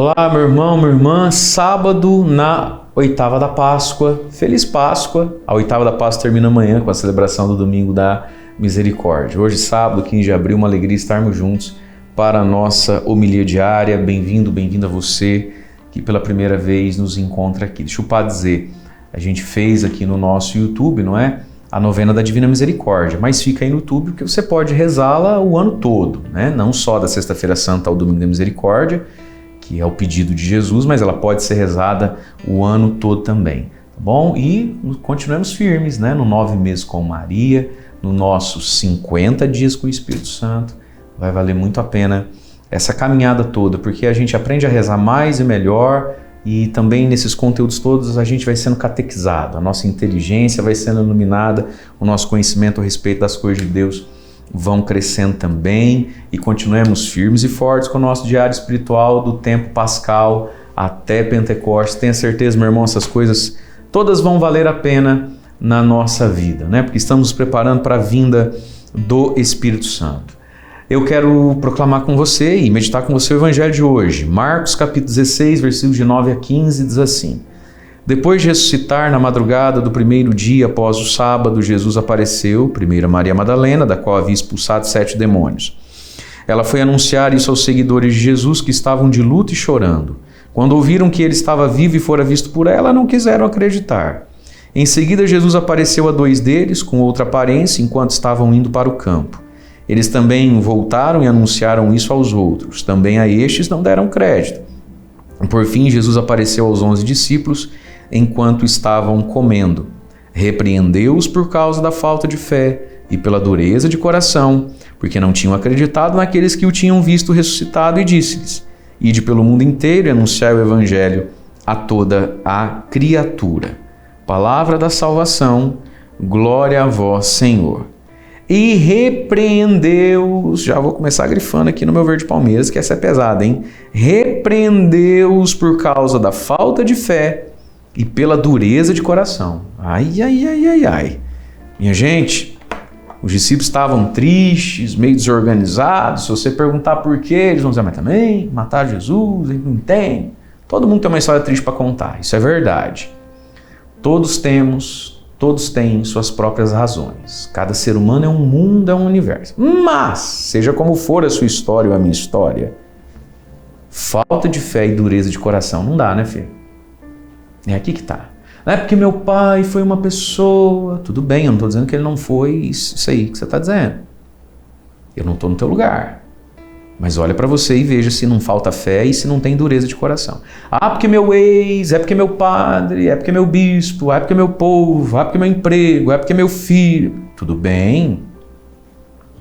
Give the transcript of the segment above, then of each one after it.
Olá, meu irmão, minha irmã. Sábado na oitava da Páscoa. Feliz Páscoa. A oitava da Páscoa termina amanhã com a celebração do Domingo da Misericórdia. Hoje, sábado, 15 de abril, uma alegria estarmos juntos para a nossa homilia diária. Bem-vindo, bem-vinda você que pela primeira vez nos encontra aqui. Deixa o Padre dizer, a gente fez aqui no nosso YouTube, não é? A novena da Divina Misericórdia, mas fica aí no YouTube porque você pode rezá-la o ano todo, né? Não só da Sexta-feira Santa ao Domingo da Misericórdia, que é o pedido de Jesus, mas ela pode ser rezada o ano todo também, tá bom? E continuamos firmes, né? No 9 meses com Maria, no nossos 50 dias com o Espírito Santo. Vai valer muito a pena essa caminhada toda, porque a gente aprende a rezar mais e melhor, e também nesses conteúdos todos a gente vai sendo catequizado, a nossa inteligência vai sendo iluminada, o nosso conhecimento a respeito das coisas de Deus vão crescendo também, e continuemos firmes e fortes com o nosso diário espiritual do tempo pascal até Pentecostes. Tenha certeza, meu irmão, essas coisas todas vão valer a pena na nossa vida, né? Porque estamos nos preparando para a vinda do Espírito Santo. Eu quero proclamar com você e meditar com você o Evangelho de hoje. Marcos capítulo 16, versículos de 9 a 15, diz assim: Depois de ressuscitar na madrugada do primeiro dia após o sábado, Jesus apareceu, primeiro a Maria Madalena, da qual havia expulsado 7 demônios. Ela foi anunciar isso aos seguidores de Jesus, que estavam de luto e chorando. Quando ouviram que ele estava vivo e fora visto por ela, não quiseram acreditar. Em seguida, Jesus apareceu a 2 deles, com outra aparência, enquanto estavam indo para o campo. Eles também voltaram e anunciaram isso aos outros. Também a estes não deram crédito. Por fim, Jesus apareceu aos 11 discípulos enquanto estavam comendo. Repreendeu-os por causa da falta de fé e pela dureza de coração, porque não tinham acreditado naqueles que o tinham visto ressuscitado, e disse-lhes: Ide pelo mundo inteiro e anunciai o Evangelho a toda a criatura. Palavra da salvação, glória a vós, Senhor. E repreendeu-os, já vou começar grifando aqui no meu Verde Palmeiras, que essa é pesada, hein? Repreendeu-os por causa da falta de fé e pela dureza de coração. Ai, ai, ai, ai, ai. Minha gente, os discípulos estavam tristes, meio desorganizados. Se você perguntar por quê, eles vão dizer, mas também mataram Jesus, eles não entendem. Todo mundo tem uma história triste para contar, isso é verdade. Todos têm suas próprias razões. Cada ser humano é um mundo, é um universo. Mas, seja como for a sua história ou a minha história, falta de fé e dureza de coração não dá, né, filho? É aqui que tá. Não é porque meu pai foi uma pessoa... Tudo bem, eu não estou dizendo que ele não foi isso aí que você está dizendo. Eu não estou no teu lugar. Mas olha para você e veja se não falta fé e se não tem dureza de coração. Ah, porque meu ex, é porque meu padre, é porque meu bispo, é porque meu povo, é porque meu emprego, é porque meu filho. Tudo bem,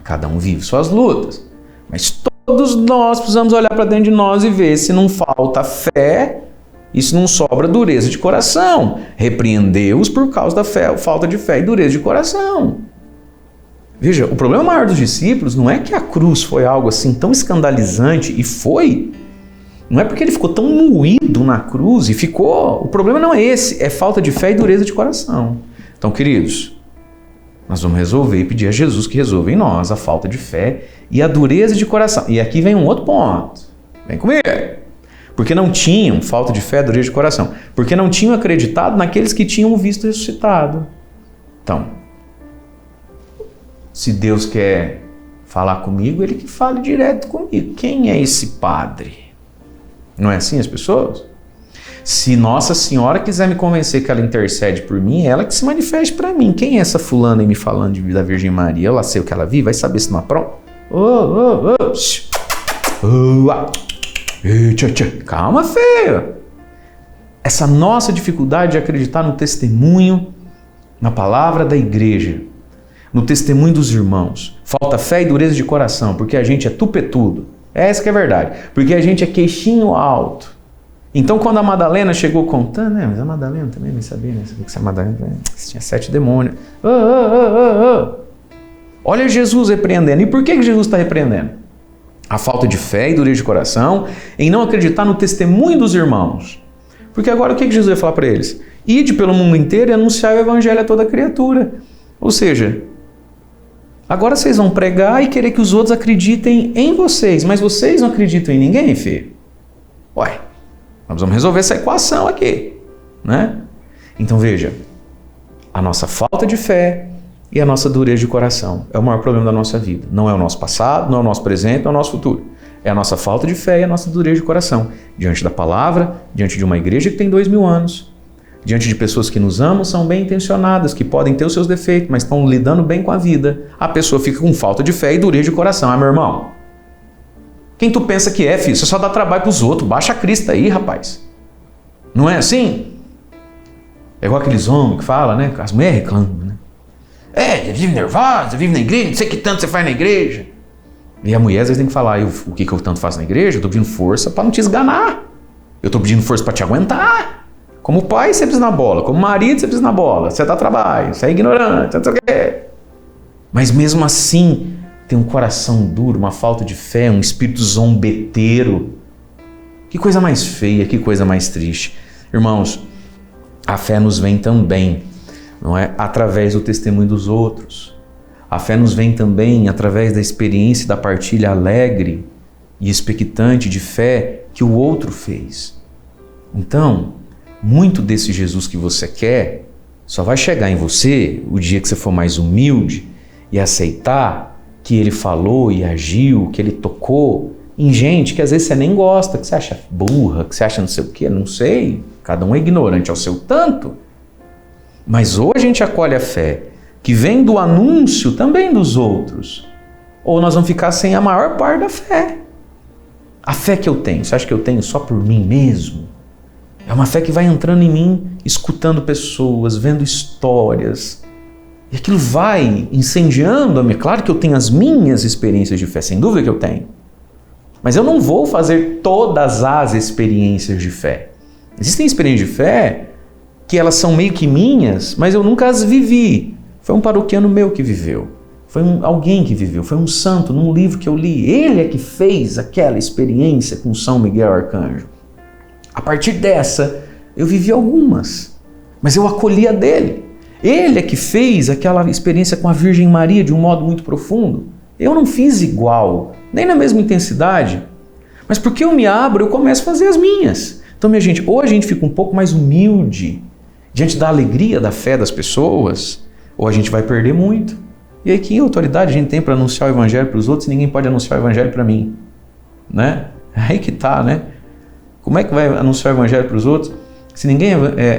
cada um vive suas lutas. Mas todos nós precisamos olhar para dentro de nós e ver se não falta fé e se não sobra dureza de coração. Repreendeu-os por causa da fé, falta de fé e dureza de coração. Veja, o problema maior dos discípulos não é que a cruz foi algo assim tão escandalizante, e foi. Não é porque ele ficou tão moído na cruz e ficou. O problema não é esse, é falta de fé e dureza de coração. Então, queridos, nós vamos resolver e pedir a Jesus que resolva em nós a falta de fé e a dureza de coração. E aqui vem um outro ponto. Vem comigo. Porque não tinham falta de fé e dureza de coração. Porque não tinham acreditado naqueles que tinham o visto ressuscitado. Então, se Deus quer falar comigo, Ele que fale direto comigo. Quem é esse padre? Não é assim as pessoas? Se Nossa Senhora quiser me convencer que ela intercede por mim, ela que se manifeste para mim. Quem é essa fulana aí me falando da Virgem Maria? Eu lá sei o que ela vive, vai saber se não apronta? Calma, feio. Essa nossa dificuldade de acreditar no testemunho, na palavra da igreja, no testemunho dos irmãos. Falta fé e dureza de coração, porque a gente é tupetudo. Essa que é a verdade. Porque a gente é queixinho alto. Então, quando a Madalena chegou contando, né? Mas a Madalena também não sabia, né? Sabia que a Madalena tinha 7 demônios. Olha Jesus repreendendo. E por que Jesus está repreendendo? A falta de fé e dureza de coração em não acreditar no testemunho dos irmãos. Porque agora o que Jesus vai falar para eles? Ide pelo mundo inteiro e anunciar o Evangelho a toda criatura. Ou seja, agora vocês vão pregar e querer que os outros acreditem em vocês, mas vocês não acreditam em ninguém, filho? Ué, Nós vamos resolver essa equação aqui, né? Então veja, a nossa falta de fé e a nossa dureza de coração é o maior problema da nossa vida. Não é o nosso passado, não é o nosso presente, não é o nosso futuro. É a nossa falta de fé e a nossa dureza de coração. Diante da palavra, diante de uma igreja que tem 2000 anos, diante de pessoas que nos amam, são bem intencionadas, que podem ter os seus defeitos, mas estão lidando bem com a vida. A pessoa fica com falta de fé e dureza de coração. Ah, meu irmão, quem tu pensa que é, filho? Você só dá trabalho pros outros. Baixa a crista aí, rapaz. Não é assim? É igual aqueles homens que falam, né? As mulheres reclamam, né? Vive nervosa, vive na igreja, não sei o que tanto você faz na igreja. E a mulher às vezes tem que falar, o que eu tanto faço na igreja? Eu tô pedindo força para não te esganar. Eu tô pedindo força para te aguentar. Como pai, você precisa na bola. Como marido, você precisa na bola. Você dá trabalho, você é ignorante, você não sei o quê. Mas mesmo assim, tem um coração duro, uma falta de fé, um espírito zombeteiro. Que coisa mais feia, que coisa mais triste. Irmãos, a fé nos vem também, não é? Através do testemunho dos outros. A fé nos vem também através da experiência e da partilha alegre e expectante de fé que o outro fez. Então, muito desse Jesus que você quer só vai chegar em você o dia que você for mais humilde e aceitar que ele falou e agiu, que ele tocou em gente que às vezes você nem gosta, que você acha burra, que você acha não sei o quê, não sei. Cada um é ignorante ao seu tanto. Mas ou a gente acolhe a fé que vem do anúncio também dos outros, ou nós vamos ficar sem a maior parte da fé. A fé que eu tenho, você acha que eu tenho só por mim mesmo? É uma fé que vai entrando em mim, escutando pessoas, vendo histórias. E aquilo vai incendiando-me. Claro que eu tenho as minhas experiências de fé, sem dúvida que eu tenho. Mas eu não vou fazer todas as experiências de fé. Existem experiências de fé que elas são meio que minhas, mas eu nunca as vivi. Foi um paroquiano meu que viveu. Foi alguém que viveu. Foi um santo num livro que eu li. Ele é que fez aquela experiência com São Miguel Arcanjo. A partir dessa, eu vivi algumas, mas eu acolhi a dele. Ele é que fez aquela experiência com a Virgem Maria de um modo muito profundo. Eu não fiz igual, nem na mesma intensidade, mas porque eu me abro, eu começo a fazer as minhas. Então, minha gente, ou a gente fica um pouco mais humilde diante da alegria da fé das pessoas, ou a gente vai perder muito. E aí, que autoridade a gente tem para anunciar o evangelho para os outros se ninguém pode anunciar o evangelho para mim? Né? Aí que tá, né? Como é que vai anunciar o evangelho para os outros se ninguém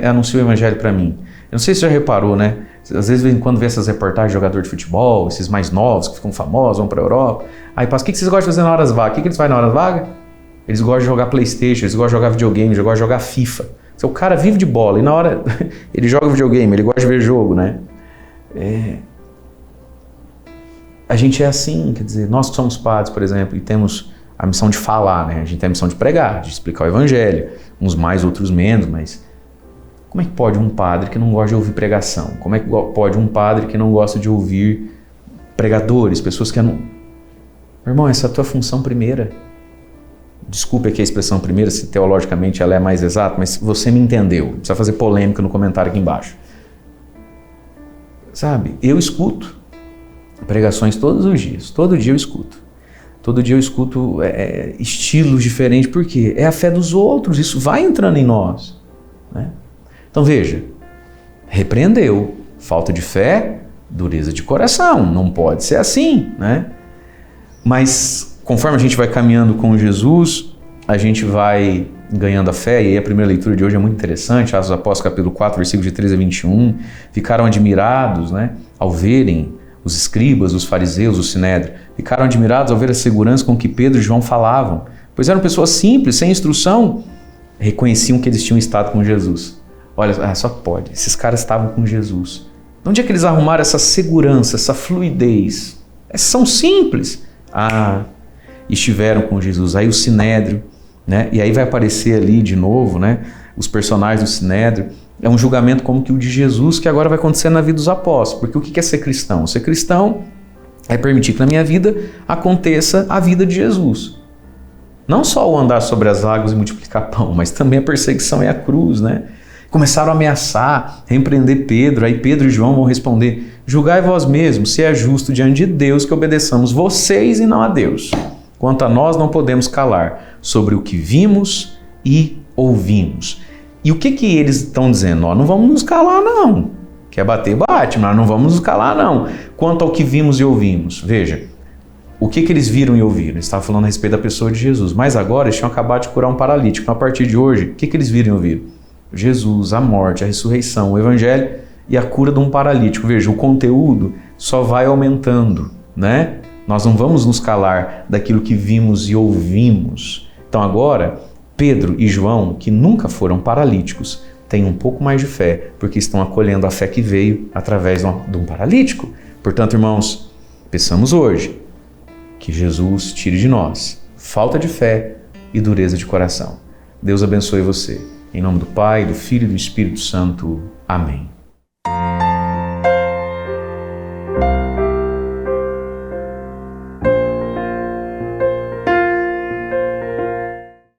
anuncia o evangelho para mim? Eu não sei se você já reparou, né? Às vezes, quando vê essas reportagens de jogador de futebol, esses mais novos que ficam famosos, vão para a Europa, aí passa, o que vocês gostam de fazer na horas vagas? O que eles fazem na horas vagas? Eles gostam de jogar PlayStation, eles gostam de jogar videogame, eles gostam de jogar FIFA. O cara vive de bola e na hora ele joga videogame, ele gosta de ver jogo, né? A gente é assim, quer dizer, nós que somos padres, por exemplo, e temos a missão de falar, né? A gente tem a missão de pregar, de explicar o evangelho, uns mais, outros menos, mas como é que pode um padre que não gosta de ouvir pregação? Como é que pode um padre que não gosta de ouvir pregadores, pessoas que não... Meu irmão, essa é a tua função primeira. Desculpe aqui a expressão primeira, se teologicamente ela é mais exata, mas você me entendeu. Não precisa fazer polêmica no comentário aqui embaixo. Sabe, eu escuto pregações todos os dias, todo dia eu escuto. Todo dia eu escuto estilos diferentes, porque é a fé dos outros, isso vai entrando em nós, né? Então veja, repreendeu, falta de fé, dureza de coração, não pode ser assim, né? Mas conforme a gente vai caminhando com Jesus, a gente vai ganhando a fé, e aí a primeira leitura de hoje é muito interessante, Atos dos Apóstolos capítulo 4, versículos de 13 a 21, ficaram admirados, né, ao verem os escribas, os fariseus, o sinédrio, ficaram admirados ao ver a segurança com que Pedro e João falavam, pois eram pessoas simples, sem instrução, reconheciam que eles tinham estado com Jesus. Olha, só pode, esses caras estavam com Jesus. De onde é que eles arrumaram essa segurança, essa fluidez? São simples. Estiveram com Jesus. Aí o sinédrio, né? E aí vai aparecer ali de novo, né? Os personagens do sinédrio. É um julgamento como que o de Jesus, que agora vai acontecer na vida dos apóstolos. Porque o que é ser cristão? Ser cristão é permitir que na minha vida aconteça a vida de Jesus. Não só o andar sobre as águas e multiplicar pão, mas também a perseguição e a cruz, né? Começaram a ameaçar, repreender Pedro. Aí Pedro e João vão responder: julgai vós mesmos se é justo diante de Deus que obedeçamos vocês e não a Deus. Quanto a nós, não podemos calar sobre o que vimos e ouvimos. E o que eles estão dizendo? Nós não vamos nos calar, não. Quer bater, bate, mas não vamos nos calar, não. Quanto ao que vimos e ouvimos, veja, o que eles viram e ouviram? Eles estavam falando a respeito da pessoa de Jesus, mas agora eles tinham acabado de curar um paralítico. Então, a partir de hoje, o que eles viram e ouviram? Jesus, a morte, a ressurreição, o evangelho e a cura de um paralítico. Veja, o conteúdo só vai aumentando, né? Nós não vamos nos calar daquilo que vimos e ouvimos. Então agora, Pedro e João, que nunca foram paralíticos, têm um pouco mais de fé, porque estão acolhendo a fé que veio através de um paralítico. Portanto, irmãos, peçamos hoje que Jesus tire de nós falta de fé e dureza de coração. Deus abençoe você. Em nome do Pai, do Filho e do Espírito Santo. Amém.